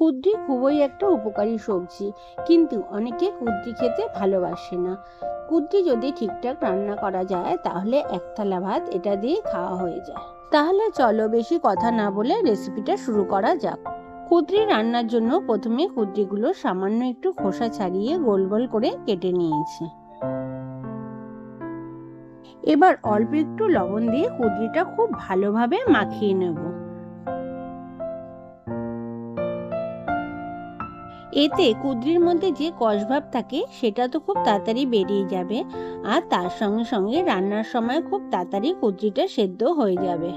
কুঁদরি খুবই একটা উপকারী সবজি, কিন্তু অনেকে কুঁদরি খেতে ভালোবাসে না। কুঁদরি যদি ঠিকঠাক রান্না করা যায় তাহলে এক থালা ভাত এটা দিয়ে খাওয়া হয়ে যায়। তাহলে চলো বেশি কথা না বলে রেসিপিটা শুরু করা যাক। কুঁদরি রান্নার জন্য প্রথমে কুঁদরিগুলো সামান্য একটু খোসা ছাড়িয়ে গোল গোল করে কেটে নিয়েছি। এবার অল্প একটু লবণ দিয়ে কুঁদরিটা খুব ভালোভাবে মাখিয়ে নেব। এতে কুঁদরির মধ্যে যে কষভাব থাকে সেটা তো খুব তাড়াতাড়ি বেরিয়ে যাবে, আর তার সঙ্গে সঙ্গে রান্নার সময় খুব তাড়াতাড়ি কুঁদরিটা সেদ্ধ হয়ে যাবে।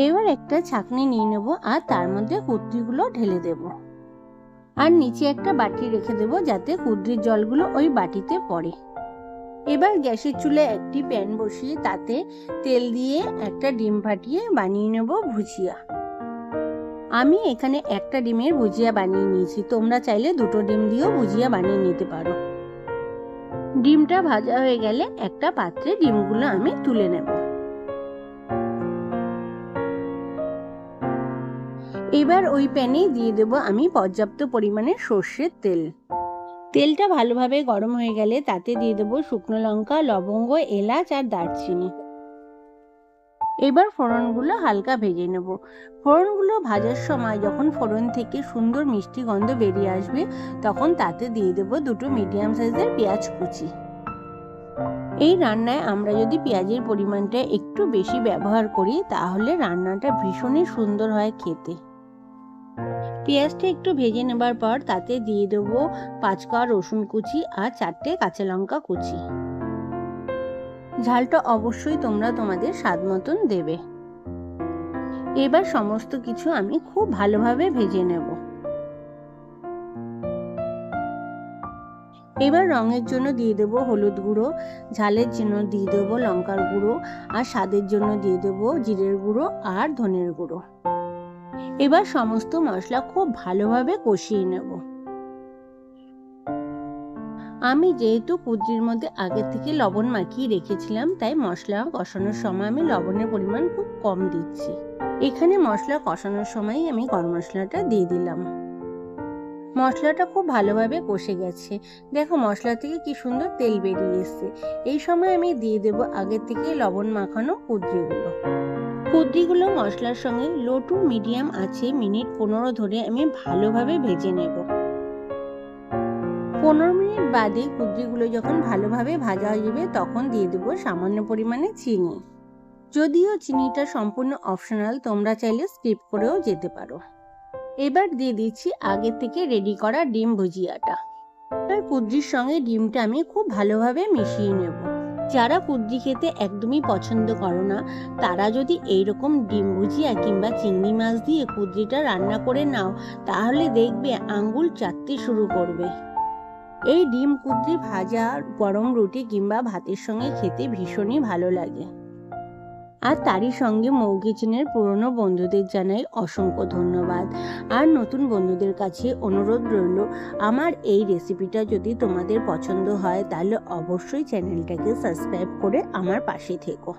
এবার একটা ছাঁকনি নিয়ে নেব আর তার মধ্যে কুঁদরিগুলো ঢেলে দেব, আর নিচে একটা বাটি রেখে দেব যাতে কুঁদরির জলগুলো ওই বাটিতে পড়ে। এবার গ্যাসের চুলায় একটি প্যান বসিয়ে তাতে তেল দিয়ে একটা ডিম ফাটিয়ে বানিয়ে নেব ভুজিয়া। আমি এখানে একটা ডিমের ভুজিয়া বানিয়ে নিয়েছি, তোমরা চাইলে দুটো ডিম দিয়েও ভুজিয়া বানিয়ে নিতে পারো। ডিমটা ভাজা হয়ে গেলে একটা পাত্রে ডিমগুলো আমি তুলে নেব। এবার ওই প্যানে দিয়ে দেব আমি পর্যাপ্ত পরিমাণে সর্ষের তেল। তেলটা ভালোভাবে গরম হয়ে গেলে তাতে দিয়ে দেব শুকনো লঙ্কা, লবঙ্গ, এলাচ আর দারচিনি। এবার ফোড়নগুলো হালকা ভেজে নেব। ফোড়নগুলো ভাজার সময় যখন ফোড়ন থেকে সুন্দর মিষ্টি গন্ধ বেরিয়ে আসবে তখন তাতে দিয়ে দেব দুটো মিডিয়াম সাইজের পেঁয়াজ কুচি। এই রান্নায় আমরা যদি পেঁয়াজের পরিমাণটা একটু বেশি ব্যবহার করি তাহলে রান্নাটা ভীষণই সুন্দর হয় খেতে। পেঁয়াজটা একটু ভেজে নেবার পর তাতে দিয়ে দেব 5 কোয়া রসুন কুচি আর 4টে কাঁচা লঙ্কা কুচি। ঝালটা অবশ্যই তোমরা তোমাদের স্বাদ মতন দেবে। এবার সমস্ত কিছু আমি খুব ভালোভাবে ভেজে নেব। এবার রঙের জন্য দিয়ে দেব হলুদ গুঁড়ো, ঝালের জন্য দিয়ে দেব লঙ্কার গুঁড়ো, আর স্বাদের জন্য দিয়ে দেব জিরের গুঁড়ো আর ধনের গুঁড়ো। এবার সমস্ত মশলা খুব ভালোভাবে কষিয়ে নেব। আমি যেহেতু কুঁদরির মধ্যে আগে থেকে লবণ মাখিয়ে রেখেছিলাম তাই মশলা কষানোর সময় আমি লবণের পরিমাণ খুব কম দিচ্ছি। এখানে মশলা কষানোর সময় আমি গরম মশলাটা দিয়ে দিলাম। মশলাটা খুব ভালোভাবে কষে গেছে, দেখো মশলা থেকে কি সুন্দর তেল বেরিয়ে এসছে। এই সময় আমি দিয়ে দেব আগে থেকে লবণ মাখানো কুঁদরিগুলো মশলার সঙ্গে লো টু মিডিয়াম আছে মিনিট 15 ধরে আমি ভালোভাবে ভেজে নেব। 15 মিনিট বাদে কুঁদরিগুলো যখন ভালোভাবে ভাজা হয়ে যাবে তখন দিয়ে দেব সামান্য পরিমাণে চিনি। যদিও চিনিটা সম্পূর্ণ অপশনাল, তোমরা চাইলে স্কিপ করেও যেতে পারো। এবার দিয়ে দিচ্ছি আগে থেকে রেডি করা ডিম ভুজিয়াটা। আর কুঁদরির সঙ্গে ডিমটা আমি খুব ভালোভাবে মিশিয়ে নেব। যারা কুঁদরি খেতে একদমই পছন্দ করো না তারা যদি এইরকম ডিম ভুজিয়া কিংবা চিংড়ি মাছ দিয়ে কুঁদরিটা রান্না করে নাও তাহলে দেখবে আঙ্গুল চাটতে শুরু করবে। এই ডিম কুঁদরি ভাজা গরম রুটি কিংবা ভাতের সঙ্গে খেতে ভীষণই ভালো লাগে। আর তারই সঙ্গে মৌ কিচেনের পুরনো বন্ধুদের জানাই অসংখ্য ধন্যবাদ। আর নতুন বন্ধুদের কাছে অনুরোধ রইল, আমার এই রেসিপিটা যদি তোমাদের পছন্দ হয় তাহলে অবশ্যই চ্যানেলটাকে সাবস্ক্রাইব করে আমার পাশে থেকো।